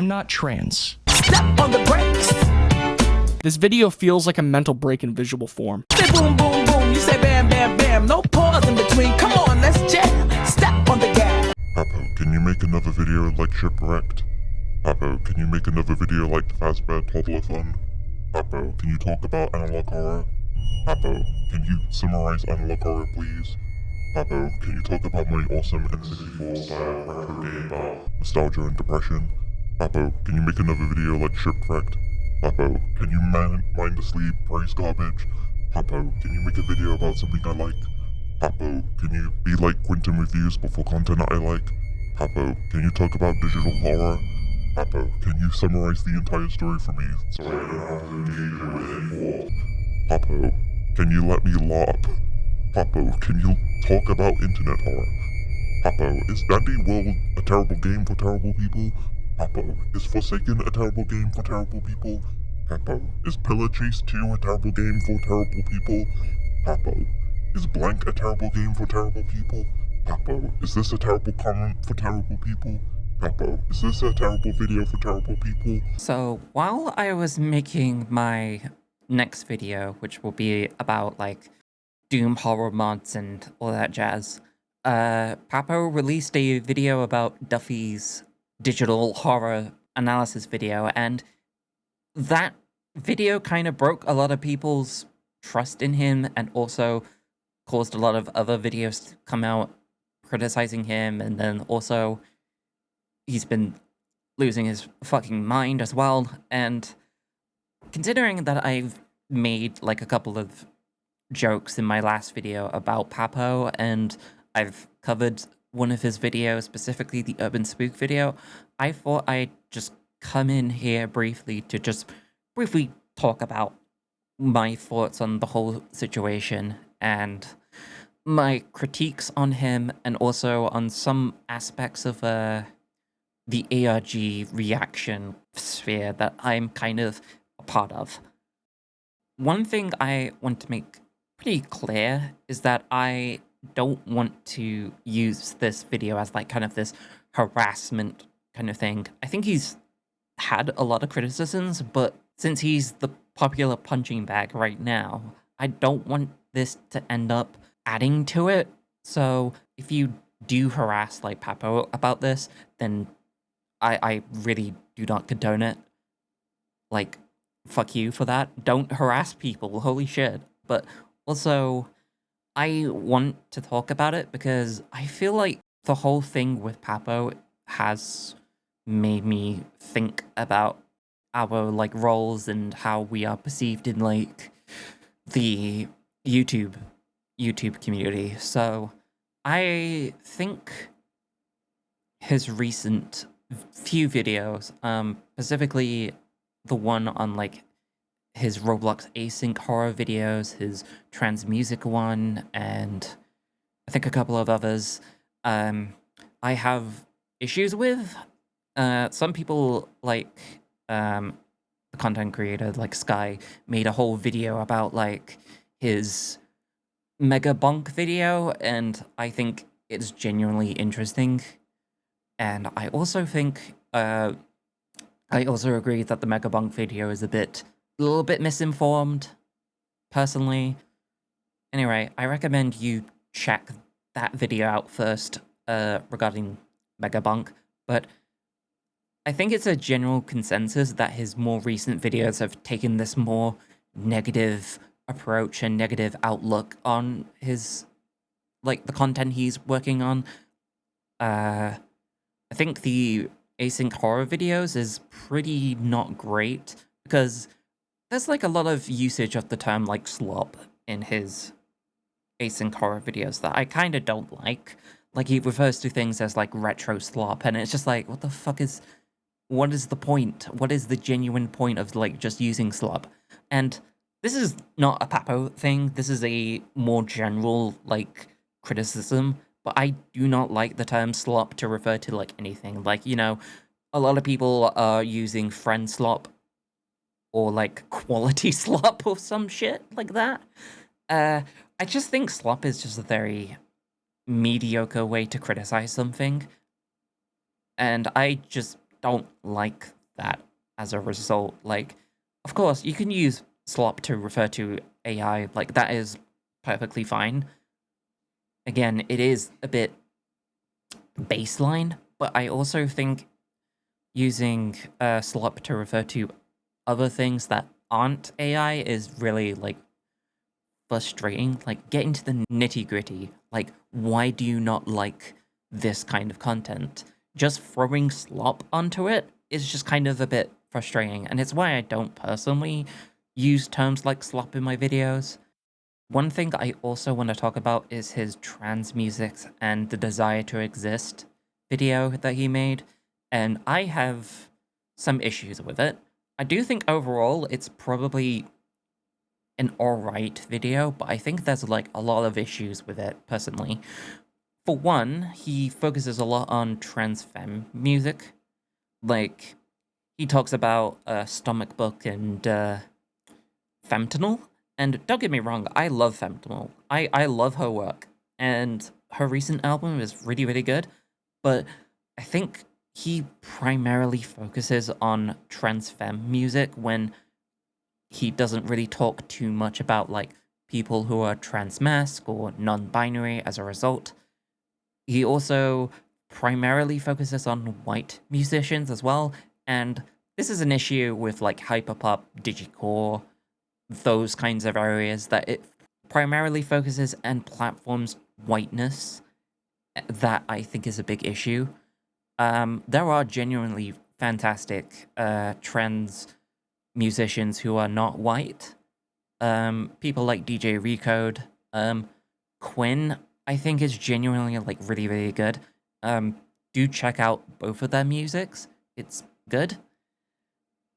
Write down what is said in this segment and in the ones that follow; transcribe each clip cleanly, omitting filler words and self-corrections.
I'm not trans. Step on the brakes. This video feels like a mental break in visual form. Say boom, boom, boom. You say bam, bam, bam. No pause in between. Come on, let's jam. Step on the gas. Pappo, can you make another video like Shipwrecked? Pappo, can you make another video like the Fazbear Toddler Fun? Pappo, can you talk about analog horror? Pappo, can you summarize analog horror, please? Pappo, can you talk about my awesome N64 style retro game about nostalgia and depression? Pappo, can you make another video like Shipwrecked? Pappo, can you mind the sleep, praise garbage? Pappo, can you make a video about something I like? Pappo, can you be like Quentin Reviews but for content I like? Pappo, can you talk about digital horror? Pappo, can you summarize the entire story for me so I don't have to engage with it more? Pappo, can you let me LARP? Pappo, can you talk about internet horror? Pappo, is Dandy World a terrible game for terrible people? Pappo, is Forsaken a terrible game for terrible people? Pappo, is Pillar Chase 2 a terrible game for terrible people? Pappo, is Blank a terrible game for terrible people? Pappo, is this a terrible comment for terrible people? Pappo, is this a terrible video for terrible people? So while I was making my next video, which will be about like Doom horror mods and all that jazz, Papo released a video about Duffy's digital horror analysis video, and that video kind of broke a lot of people's trust in him and also caused a lot of other videos to come out criticizing him, and then also he's been losing his fucking mind as well. And considering that I've made like a couple of jokes in my last video about Papo, and I've covered one of his videos, specifically the Urban Spook video, I thought I'd just come in here briefly to just briefly talk about my thoughts on the whole situation and my critiques on him, and also on some aspects of the ARG reaction sphere that I'm kind of a part of. One thing I want to make pretty clear is that I don't want to use this video as like kind of this harassment kind of thing. I think he's had a lot of criticisms, but since he's the popular punching bag right now, I don't want this to end up adding to it. So if you do harass like Papo about this, then I really do not condone it. Like, fuck you for that. Don't harass people, holy shit. But also, I want to talk about it because I feel like the whole thing with Papo has made me think about our like roles and how we are perceived in like the YouTube community. So I think his recent few videos, specifically the one on like his Roblox async horror videos, his trans music one, and I think a couple of others, I have issues with. Some people like the content creator like Sky made a whole video about like his Megabonk video, and I think it's genuinely interesting. And I also think, I also agree that the Megabonk video is a little bit misinformed, personally. Anyway, I recommend you check that video out first, regarding Megabonk, but I think it's a general consensus that his more recent videos have taken this more negative approach and negative outlook on his, like, the content he's working on. I think the async horror videos is pretty not great because there's like a lot of usage of the term like slop in his async horror videos that I kind of don't like. Like, he refers to things as like retro slop, and it's just like, what the fuck what is the point? What is the genuine point of like just using slop? And this is not a Papo thing. This is a more general like criticism. But I do not like the term slop to refer to, like, anything. Like, you know, a lot of people are using friend slop or, like, quality slop or some shit like that. I just think slop is just a very mediocre way to criticize something. And I just don't like that as a result. Like, of course, you can use slop to refer to AI, like, that is perfectly fine. Again, it is a bit baseline, but I also think using slop to refer to other things that aren't AI is really, like, frustrating. Like, get into the nitty-gritty. Like, why do you not like this kind of content? Just throwing slop onto it is just kind of a bit frustrating, and it's why I don't personally use terms like slop in my videos. One thing I also want to talk about is his trans music and the Desire to Exist video that he made, and I have some issues with it. I do think overall it's probably an alright video, but I think there's like a lot of issues with it personally. For one, he focuses a lot on trans femme music. Like, he talks about Stomach Book and Fentanyl. And don't get me wrong, I love Fentanyl. I love her work. And her recent album is really, really good. But I think he primarily focuses on trans femme music when he doesn't really talk too much about, like, people who are trans-masc or non-binary as a result. He also primarily focuses on white musicians as well, and this is an issue with, like, hyperpop, digicore, those kinds of areas, that it primarily focuses and platforms whiteness. That I think is a big issue. There are genuinely fantastic trans musicians who are not white. People like DJ Recode, Quinn, I think is genuinely, like, really, really good. Do check out both of their musics. It's good.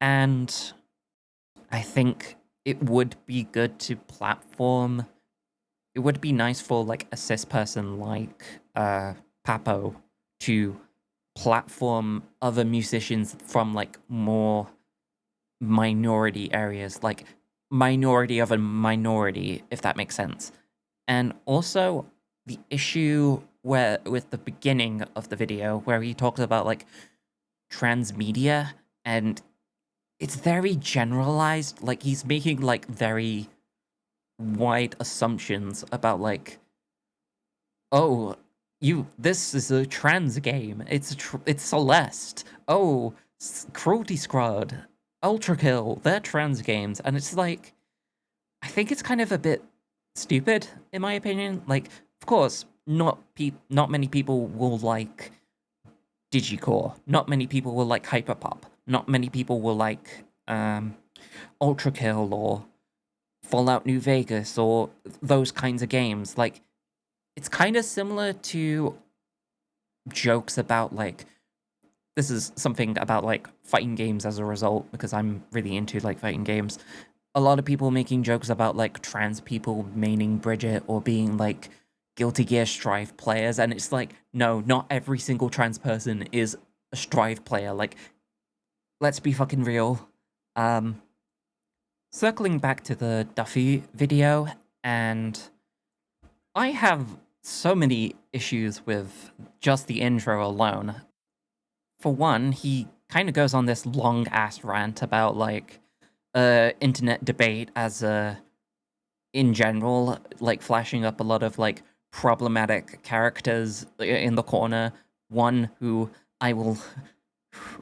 And I think it would be good to platform. It would be nice for, like, a cis person like Papo to platform other musicians from, like, more minority areas, like minority of a minority, if that makes sense. And also the issue where with the beginning of the video where he talks about, like, transmedia, and it's very generalized. Like, he's making, like, very wide assumptions about, like, oh, this is a trans game, it's Celeste, oh, Cruelty Squad, Ultra Kill, they're trans games, and it's like, I think it's kind of a bit stupid, in my opinion. Like, of course, not many people will like digicore, not many people will like hyperpop, not many people will like Ultra Kill or Fallout New Vegas or those kinds of games. Like, it's kind of similar to jokes about, like, this is something about, like, fighting games as a result, because I'm really into, like, fighting games. A lot of people making jokes about, like, trans people maining Bridget or being, like, Guilty Gear Strive players, and it's like, no, not every single trans person is a Strive player. Like, let's be fucking real. Circling back to the Duffy video, and I have so many issues with just the intro alone. For one, he kind of goes on this long-ass rant about, like, internet debate as in general, like, flashing up a lot of, like, problematic characters in the corner. One who I will...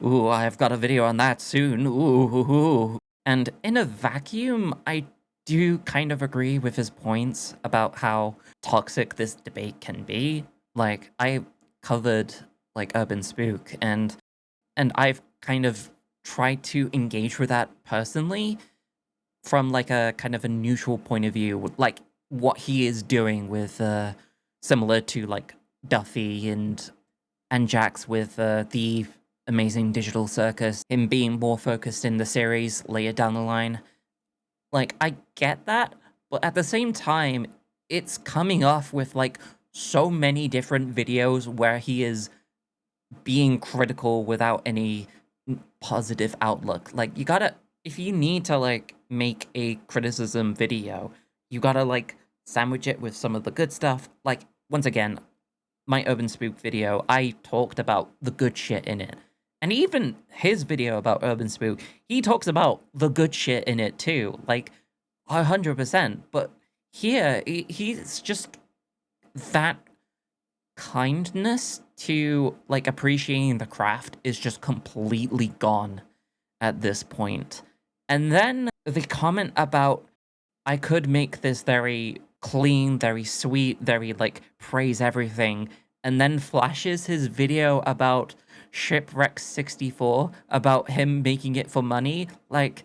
Ooh, I've got a video on that soon. Ooh. And in a vacuum, I do kind of agree with his points about how toxic this debate can be. Like, I covered, like, Urban Spook, and I've kind of tried to engage with that personally from, like, a kind of a neutral point of view, like what he is doing with similar to, like, Duffy and Jax with the Amazing Digital Circus, him being more focused in the series later down the line. Like, I get that, but at the same time, it's coming off with, like, so many different videos where he is being critical without any positive outlook. Like, you gotta, if you need to, like, make a criticism video, you gotta, like, sandwich it with some of the good stuff. Like, once again, my Urban Spook video, I talked about the good shit in it. And even his video about Urban Spook, he talks about the good shit in it too, like 100%. But here, he's just that kindness to like appreciating the craft is just completely gone at this point. And then the comment about I could make this very clean, very sweet, very like praise everything, and then flashes his video about Shipwreck 64 about him making it for money. Like,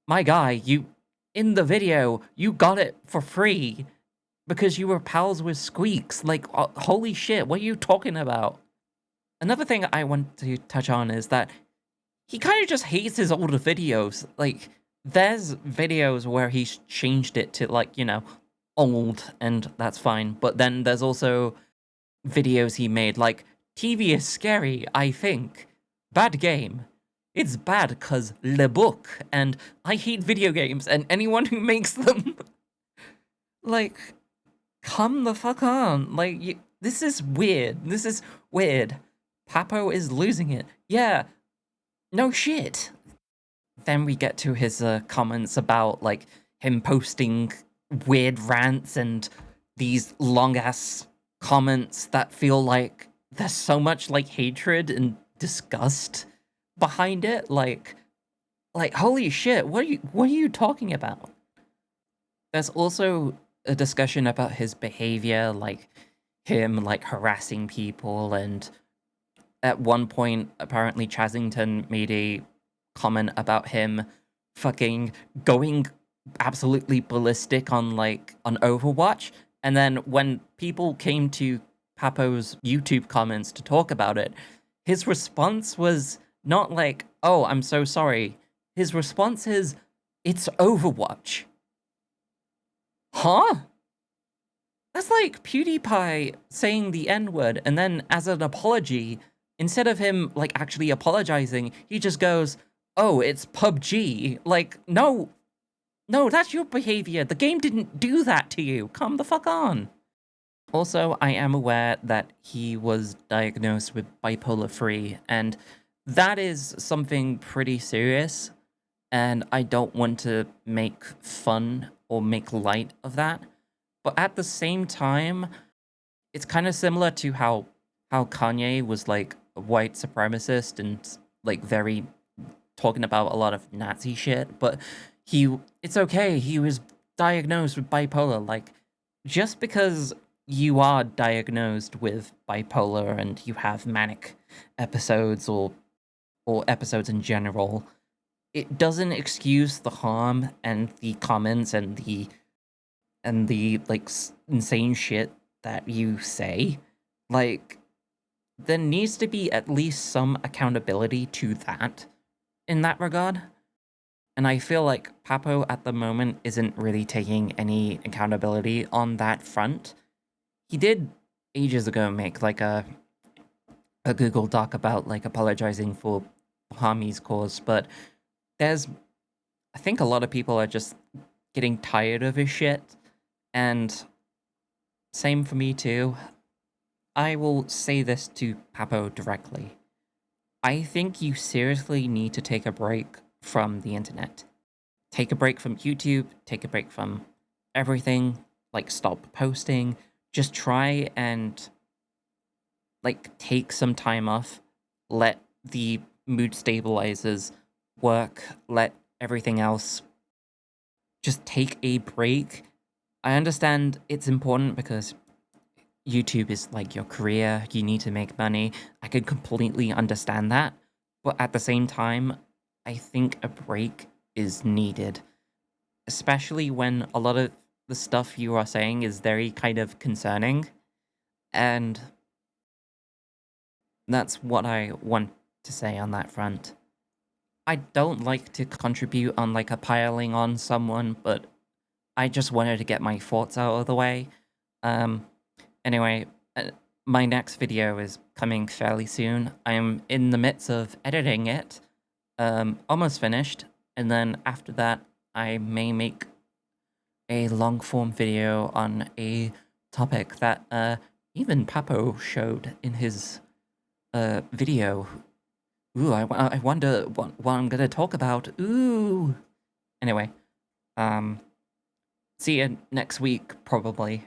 my guy, you in the video, you got it for free because you were pals with Squeaks. Like, holy shit, what are you talking about? Another thing I want to touch on is that he kind of just hates his older videos. Like, there's videos where he's changed it to, like, you know, old, and that's fine. But then there's also videos he made, like, TV is scary, I think. Bad game. It's bad cause le book, and I hate video games and anyone who makes them. Like, come the fuck on. Like, this is weird. This is weird. Papo is losing it. Yeah, no shit. Then we get to his comments about, like, him posting weird rants and these long-ass comments that feel like there's so much, like, hatred and disgust behind it. Like, holy shit, what are you talking about? There's also a discussion about his behavior, like, him, like, harassing people, and at one point, apparently Chasington made a comment about him fucking going absolutely ballistic on, like, on Overwatch, and then when people came to Papo's YouTube comments to talk about it, his response was not like, oh, I'm so sorry. His response is, it's Overwatch. Huh? That's like PewDiePie saying the N-word, and then as an apology, instead of him, like, actually apologizing, he just goes, oh, it's PUBG. Like, no, that's your behavior. The game didn't do that to you. Come the fuck on. Also, I am aware that he was diagnosed with bipolar 3, and that is something pretty serious, and I don't want to make fun or make light of that. But at the same time, it's kind of similar to how Kanye was, like, a white supremacist and, like, very talking about a lot of Nazi shit, but it's okay, he was diagnosed with bipolar. Like, just because you are diagnosed with bipolar and you have manic episodes or episodes in general, it doesn't excuse the harm and the comments and the like insane shit that you say. Like, there needs to be at least some accountability to that in that regard. And I feel like Papo at the moment isn't really taking any accountability on that front. He did ages ago make, like, a Google Doc about, like, apologizing for Bahami's cause, but I think a lot of people are just getting tired of his shit, and same for me too. I will say this to Papo directly. I think you seriously need to take a break from the internet. Take a break from YouTube, take a break from everything, like, stop posting. Just try and, like, take some time off, let the mood stabilizers work, let everything else just take a break. I understand it's important because YouTube is, like, your career, you need to make money. I could completely understand that, but at the same time, I think a break is needed, especially when a lot of the stuff you are saying is very kind of concerning, and that's what I want to say on that front. I don't like to contribute on, like, a piling on someone, but I just wanted to get my thoughts out of the way. Anyway, my next video is coming fairly soon. I'm in the midst of editing it, almost finished, and then after that, I may make a long-form video on a topic that even Papo showed in his video. Ooh, I wonder what I'm gonna talk about. Ooh. Anyway, see you next week, probably.